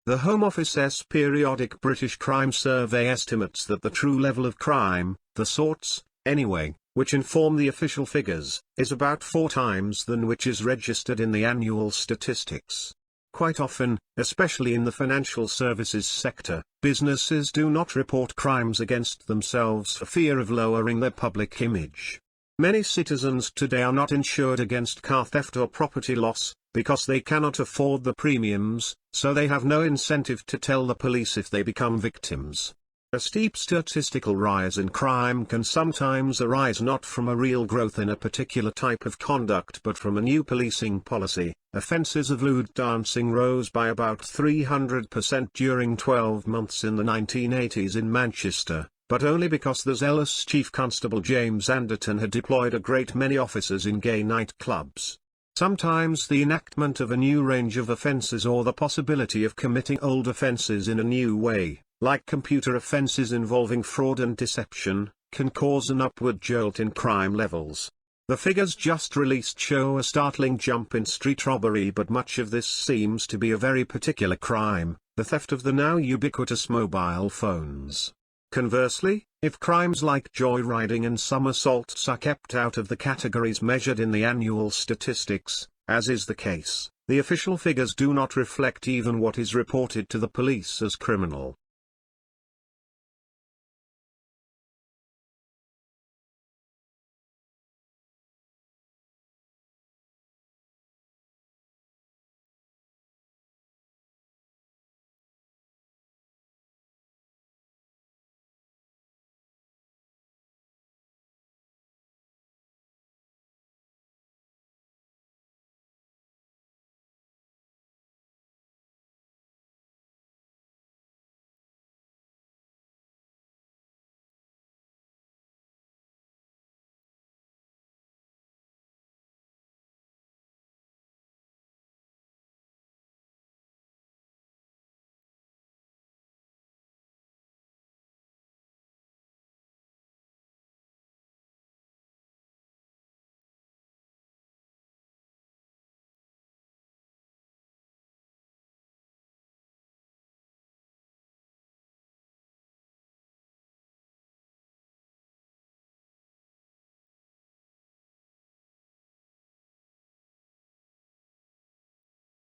The Home Office's periodic British Crime Survey estimates that the true level of crime, the sorts, anyway, which inform the official figures, is about 4 times than which is registered in the annual statistics. Quite often, especially in the financial services sector, businesses do not report crimes against themselves for fear of lowering their public image. Many citizens today are not insured against car theft or property loss, because they cannot afford the premiums, so they have no incentive to tell the police if they become victims. A steep statistical rise in crime can sometimes arise not from a real growth in a particular type of conduct but from a new policing policy. Offences of lewd dancing rose by about 300% during 12 months in the 1980s in Manchester, but only because the zealous Chief Constable James Anderton had deployed a great many officers in gay nightclubs. Sometimes the enactment of a new range of offences or the possibility of committing old offences in a new way, like computer offences involving fraud and deception, can cause an upward jolt in crime levels. The figures just released show a startling jump in street robbery, but much of this seems to be a very particular crime, the theft of the now ubiquitous mobile phones. Conversely, if crimes like joyriding and some assaults are kept out of the categories measured in the annual statistics, as is the case, the official figures do not reflect even what is reported to the police as criminal.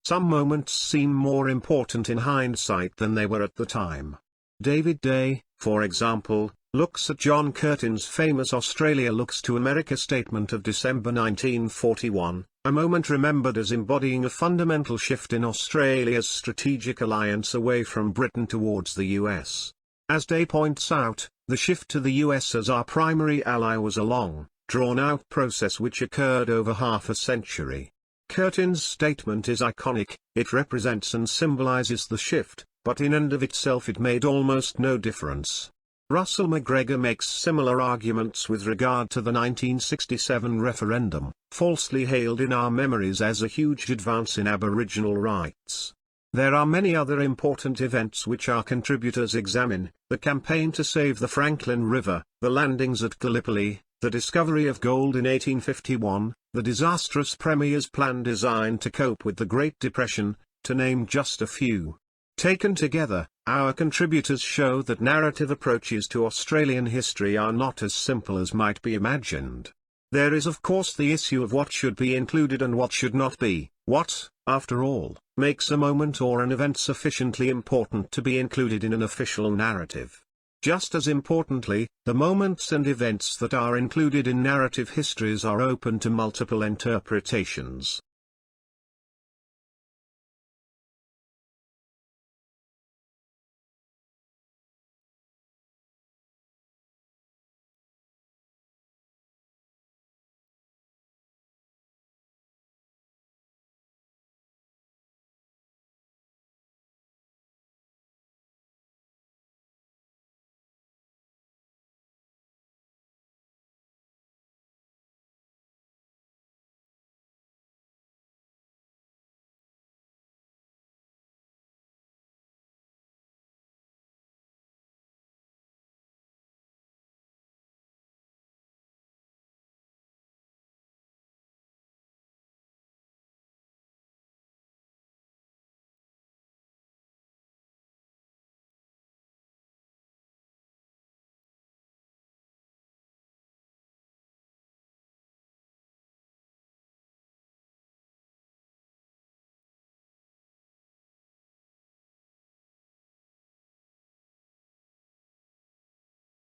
Some moments seem more important in hindsight than they were at the time. David Day, for example, looks at John Curtin's famous Australia Looks to America statement of December 1941, a moment remembered as embodying a fundamental shift in Australia's strategic alliance away from Britain towards the US. As Day points out, the shift to the US as our primary ally was a long, drawn-out process which occurred over half a century. Curtin's statement is iconic, it represents and symbolizes the shift, but in and of itself it made almost no difference. Russell McGregor makes similar arguments with regard to the 1967 referendum, falsely hailed in our memories as a huge advance in Aboriginal rights. There are many other important events which our contributors examine: the campaign to save the Franklin River, the landings at Gallipoli, the discovery of gold in 1851, the disastrous Premier's plan designed to cope with the Great Depression, to name just a few. Taken together, our contributors show that narrative approaches to Australian history are not as simple as might be imagined. There is of course the issue of what should be included and what should not be. What, after all, makes a moment or an event sufficiently important to be included in an official narrative? Just as importantly, the moments and events that are included in narrative histories are open to multiple interpretations.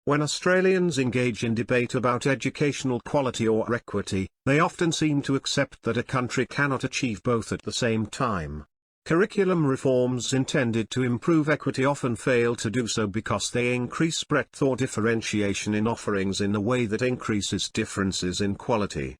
When Australians engage in debate about educational quality or equity, they often seem to accept that a country cannot achieve both at the same time. Curriculum reforms intended to improve equity often fail to do so because they increase breadth or differentiation in offerings in a way that increases differences in quality.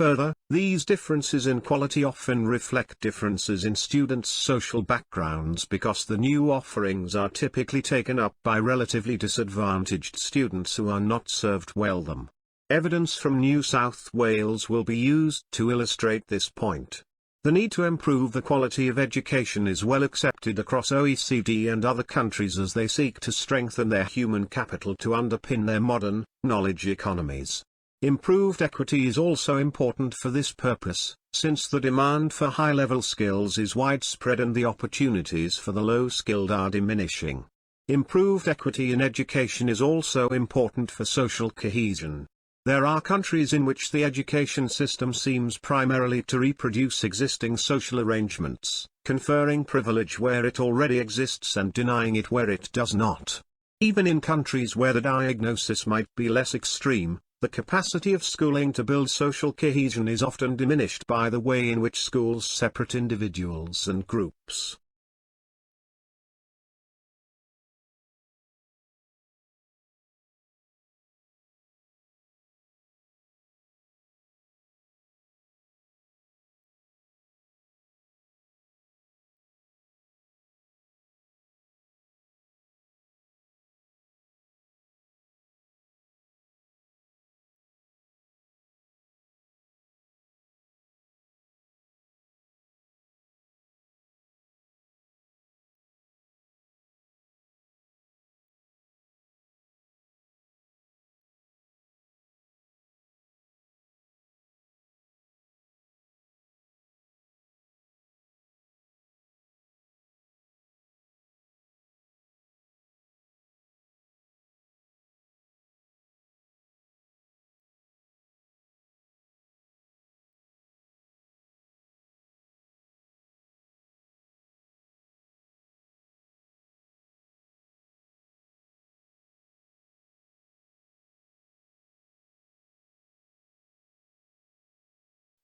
Further, these differences in quality often reflect differences in students' social backgrounds because the new offerings are typically taken up by relatively disadvantaged students who are not served well them. Evidence from New South Wales will be used to illustrate this point. The need to improve the quality of education is well accepted across OECD and other countries as they seek to strengthen their human capital to underpin their modern, knowledge economies. Improved equity is also important for this purpose, since the demand for high-level skills is widespread and the opportunities for the low-skilled are diminishing. Improved equity in education is also important for social cohesion. There are countries in which the education system seems primarily to reproduce existing social arrangements, conferring privilege where it already exists and denying it where it does not. Even in countries where the diagnosis might be less extreme, the capacity of schooling to build social cohesion is often diminished by the way in which schools separate individuals and groups.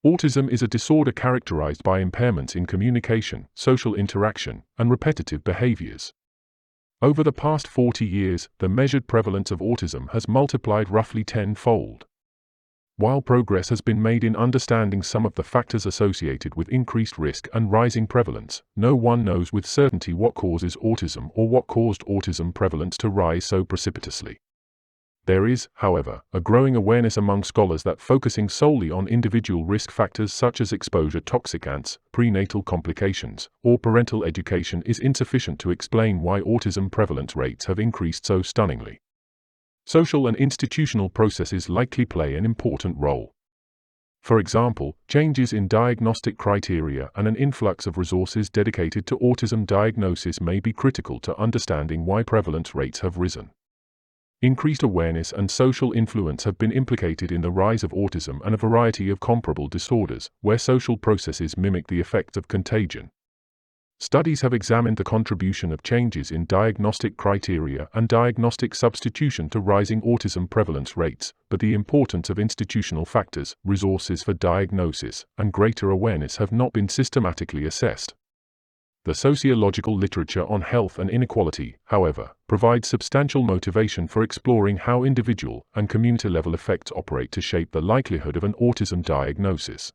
Autism is a disorder characterized by impairments in communication, social interaction, and repetitive behaviors. Over the past 40 years, the measured prevalence of autism has multiplied roughly tenfold. While progress has been made in understanding some of the factors associated with increased risk and rising prevalence, no one knows with certainty what causes autism or what caused autism prevalence to rise so precipitously. There is, however, a growing awareness among scholars that focusing solely on individual risk factors such as exposure to toxicants, prenatal complications, or parental education is insufficient to explain why autism prevalence rates have increased so stunningly. Social and institutional processes likely play an important role. For example, changes in diagnostic criteria and an influx of resources dedicated to autism diagnosis may be critical to understanding why prevalence rates have risen. Increased awareness and social influence have been implicated in the rise of autism and a variety of comparable disorders, where social processes mimic the effects of contagion. Studies have examined the contribution of changes in diagnostic criteria and diagnostic substitution to rising autism prevalence rates, but the importance of institutional factors, resources for diagnosis, and greater awareness have not been systematically assessed. The sociological literature on health and inequality, however, provides substantial motivation for exploring how individual and community-level effects operate to shape the likelihood of an autism diagnosis.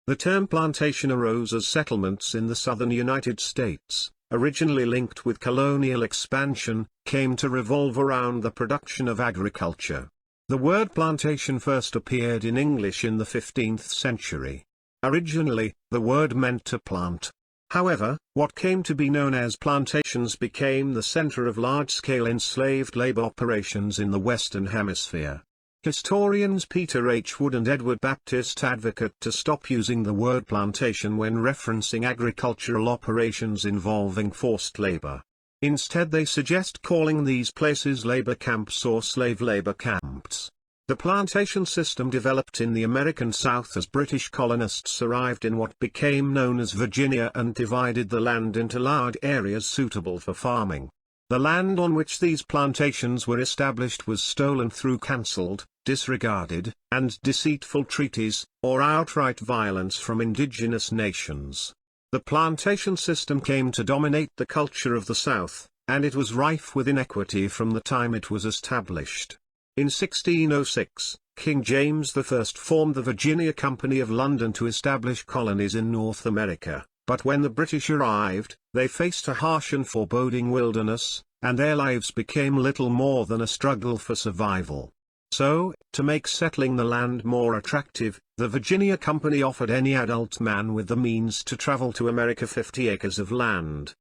The term plantation arose as settlements in the southern United States, originally linked with colonial expansion, came to revolve around the production of agriculture. The word plantation first appeared in English in the 15th century. Originally, the word meant to plant. However, what came to be known as plantations became the center of large-scale enslaved labor operations in the Western Hemisphere. Historians Peter H. Wood and Edward Baptist advocate to stop using the word plantation when referencing agricultural operations involving forced labor. Instead they suggest calling these places labor camps or slave labor camps. The plantation system developed in the American South as British colonists arrived in what became known as Virginia and divided the land into large areas suitable for farming. The land on which these plantations were established was stolen through cancelled, disregarded, and deceitful treaties, or outright violence from indigenous nations. The plantation system came to dominate the culture of the South, and it was rife with inequity from the time it was established. In 1606, King James I formed the Virginia Company of London to establish colonies in North America, but when the British arrived, they faced a harsh and foreboding wilderness, and their lives became little more than a struggle for survival. So, to make settling the land more attractive, the Virginia Company offered any adult man with the means to travel to America 50 acres of land.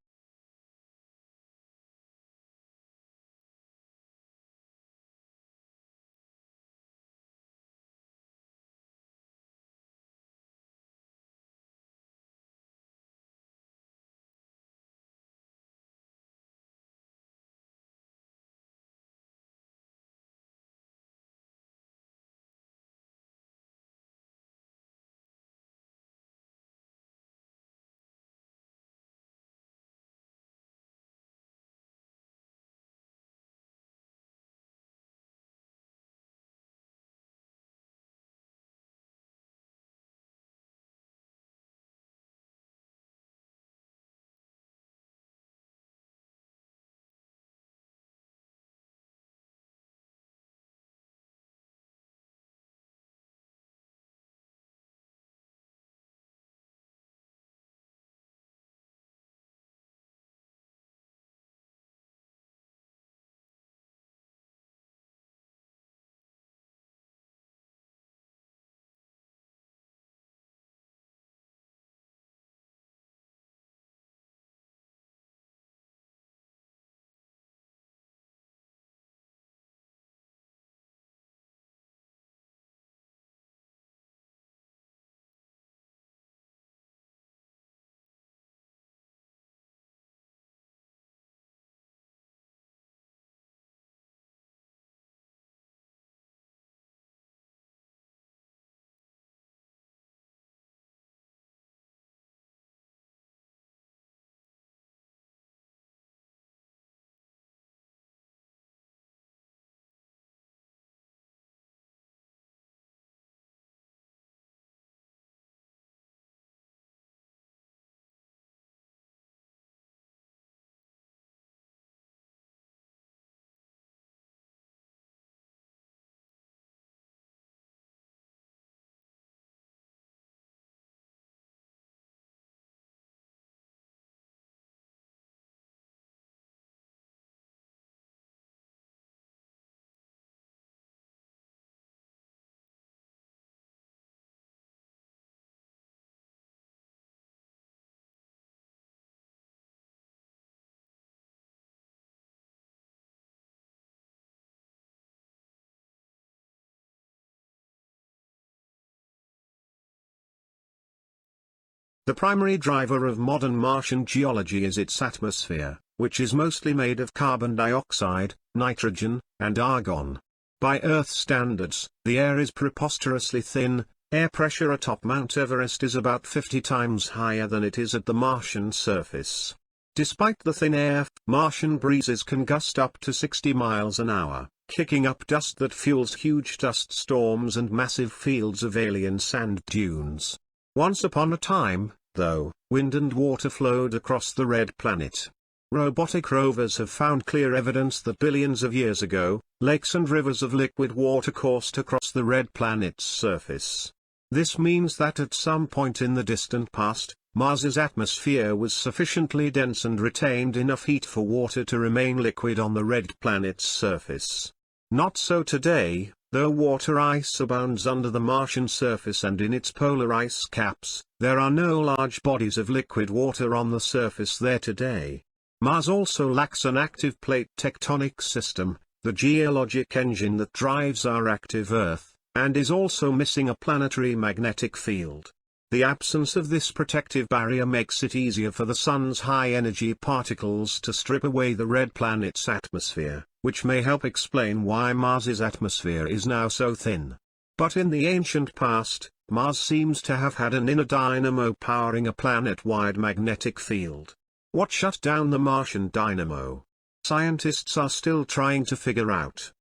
The primary driver of modern Martian geology is its atmosphere, which is mostly made of carbon dioxide, nitrogen, and argon. By Earth standards, the air is preposterously thin. Air pressure atop Mount Everest is about 50 times higher than it is at the Martian surface. Despite the thin air, Martian breezes can gust up to 60 miles an hour, kicking up dust that fuels huge dust storms and massive fields of alien sand dunes. Once upon a time, though, wind and water flowed across the red planet. Robotic rovers have found clear evidence that billions of years ago, lakes and rivers of liquid water coursed across the red planet's surface. This means that at some point in the distant past, Mars's atmosphere was sufficiently dense and retained enough heat for water to remain liquid on the red planet's surface. Not so today, though water ice abounds under the Martian surface and in its polar ice caps. There are no large bodies of liquid water on the surface there today. Mars also lacks an active plate tectonic system, the geologic engine that drives our active Earth, and is also missing a planetary magnetic field. The absence of this protective barrier makes it easier for the Sun's high-energy particles to strip away the red planet's atmosphere, which may help explain why Mars's atmosphere is now so thin. But in the ancient past, Mars seems to have had an inner dynamo powering a planet-wide magnetic field. What shut down the Martian dynamo? Scientists are still trying to figure out.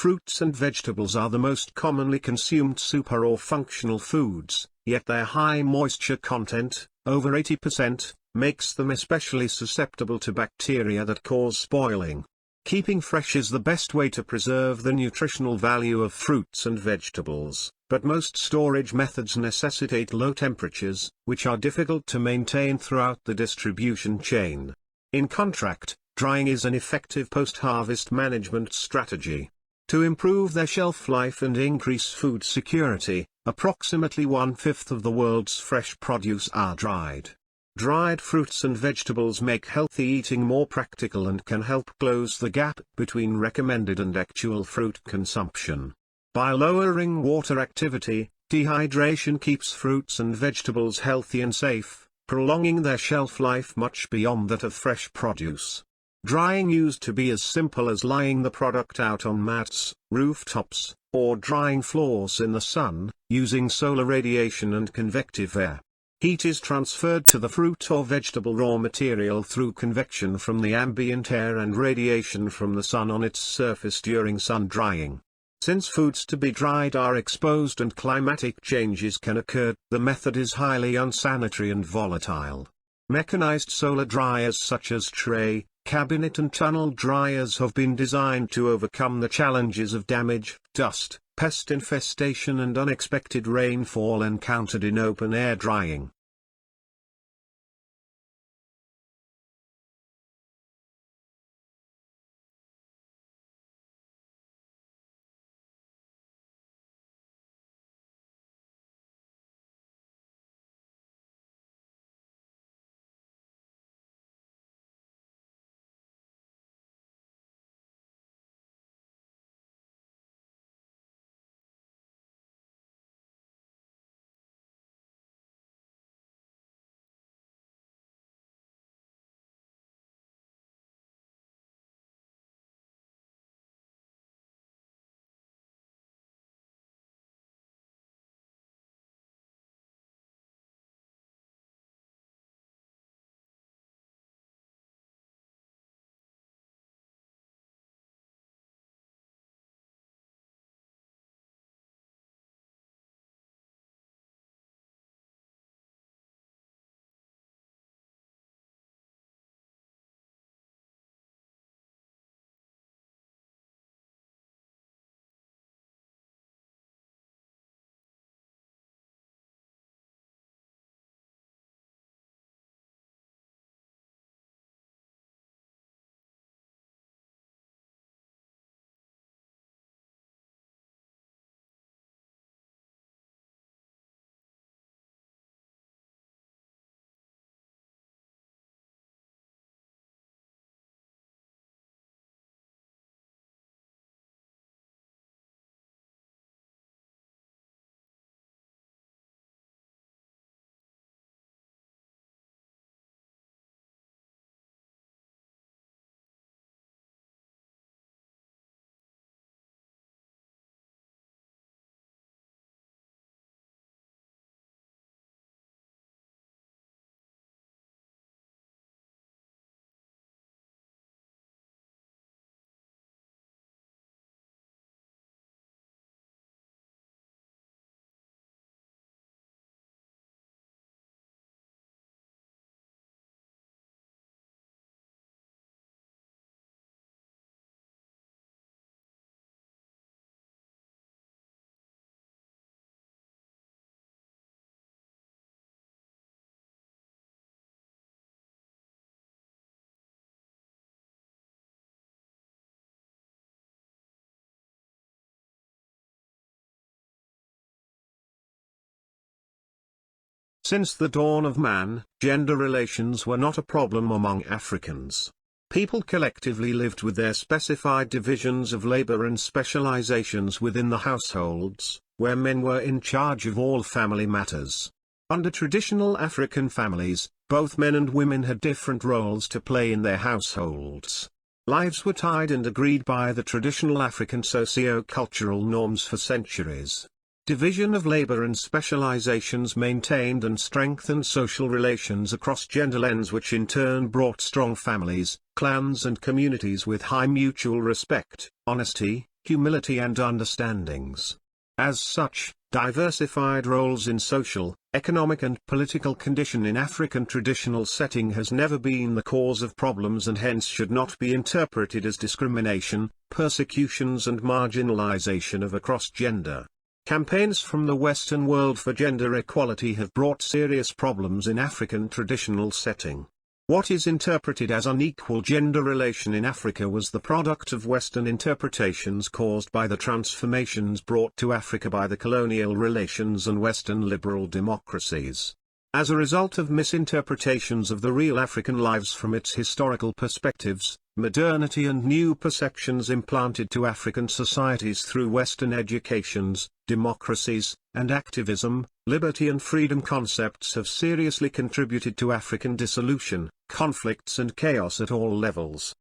Fruits and vegetables are the most commonly consumed super or functional foods, yet their high moisture content, over 80%, makes them especially susceptible to bacteria that cause spoiling. Keeping fresh is the best way to preserve the nutritional value of fruits and vegetables, but most storage methods necessitate low temperatures, which are difficult to maintain throughout the distribution chain. In contrast, drying is an effective post-harvest management strategy. To improve their shelf life and increase food security, approximately 1/5 of the world's fresh produce are dried. Dried fruits and vegetables make healthy eating more practical and can help close the gap between recommended and actual fruit consumption. By lowering water activity, dehydration keeps fruits and vegetables healthy and safe, prolonging their shelf life much beyond that of fresh produce. Drying used to be as simple as lying the product out on mats, rooftops, or drying floors in the sun, using solar radiation and convective air. Heat is transferred to the fruit or vegetable raw material through convection from the ambient air and radiation from the sun on its surface during sun drying. Since foods to be dried are exposed and climatic changes can occur, the method is highly unsanitary and volatile. Mechanized solar dryers such as tray, cabinet and tunnel dryers have been designed to overcome the challenges of damage, dust, pest infestation and unexpected rainfall encountered in open-air drying. Since the dawn of man, gender relations were not a problem among Africans. People collectively lived with their specified divisions of labor and specializations within the households, where men were in charge of all family matters. Under traditional African families, both men and women had different roles to play in their households. Lives were tied and agreed by the traditional African socio-cultural norms for centuries. Division of labor and specializations maintained and strengthened social relations across gender lines, which in turn brought strong families, clans and communities with high mutual respect, honesty, humility and understandings. As such, diversified roles in social, economic and political condition in African traditional setting has never been the cause of problems and hence should not be interpreted as discrimination, persecutions and marginalization of across gender. Campaigns from the Western world for gender equality have brought serious problems in African traditional setting. What is interpreted as unequal gender relation in Africa was the product of Western interpretations caused by the transformations brought to Africa by the colonial relations and Western liberal democracies. As a result of misinterpretations of the real African lives from its historical perspectives, modernity and new perceptions implanted to African societies through Western educations, democracies, and activism, liberty and freedom concepts have seriously contributed to African dissolution, conflicts and chaos at all levels.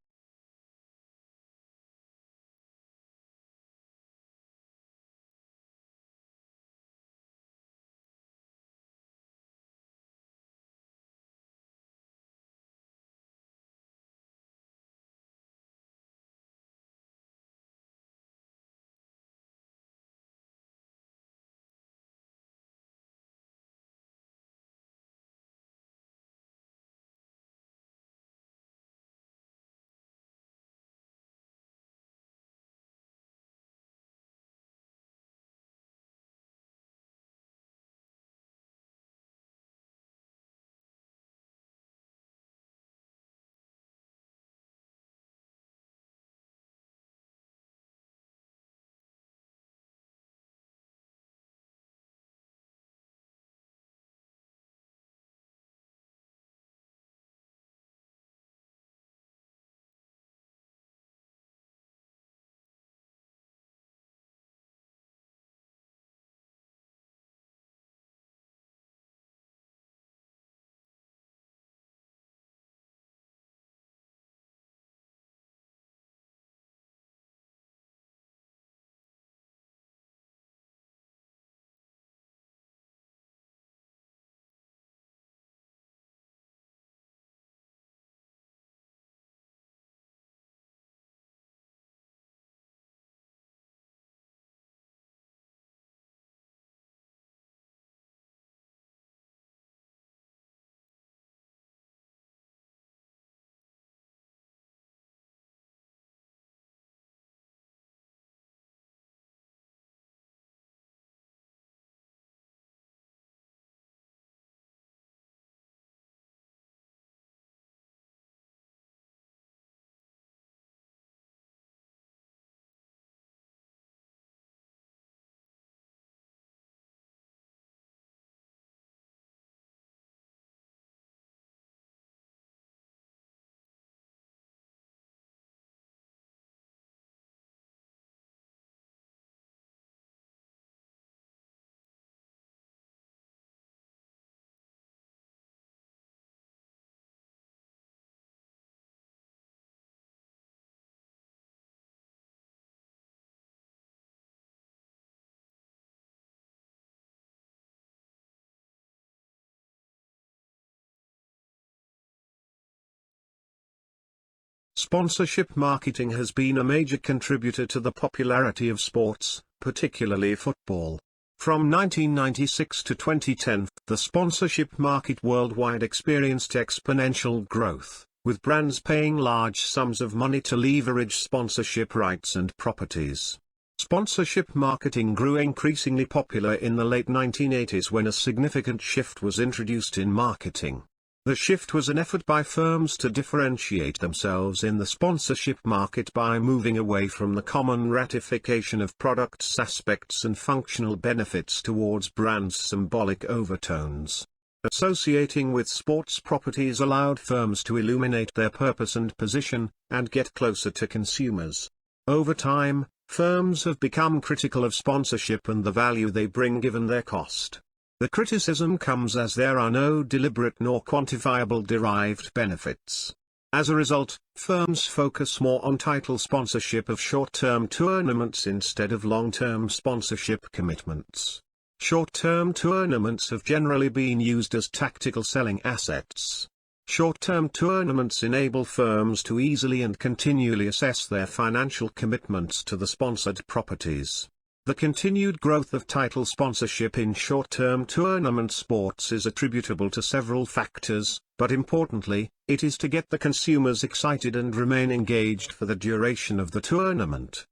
Sponsorship marketing has been a major contributor to the popularity of sports, particularly football. From 1996 to 2010, the sponsorship market worldwide experienced exponential growth, with brands paying large sums of money to leverage sponsorship rights and properties. Sponsorship marketing grew increasingly popular in the late 1980s when a significant shift was introduced in marketing. The shift was an effort by firms to differentiate themselves in the sponsorship market by moving away from the common ratification of products' aspects and functional benefits towards brands' symbolic overtones. Associating with sports properties allowed firms to illuminate their purpose and position, and get closer to consumers. Over time, firms have become critical of sponsorship and the value they bring given their cost. The criticism comes as there are no deliberate nor quantifiable derived benefits. As a result, firms focus more on title sponsorship of short-term tournaments instead of long-term sponsorship commitments. Short-term tournaments have generally been used as tactical selling assets. Short-term tournaments enable firms to easily and continually assess their financial commitments to the sponsored properties. The continued growth of title sponsorship in short-term tournament sports is attributable to several factors, but importantly, it is to get the consumers excited and remain engaged for the duration of the tournament.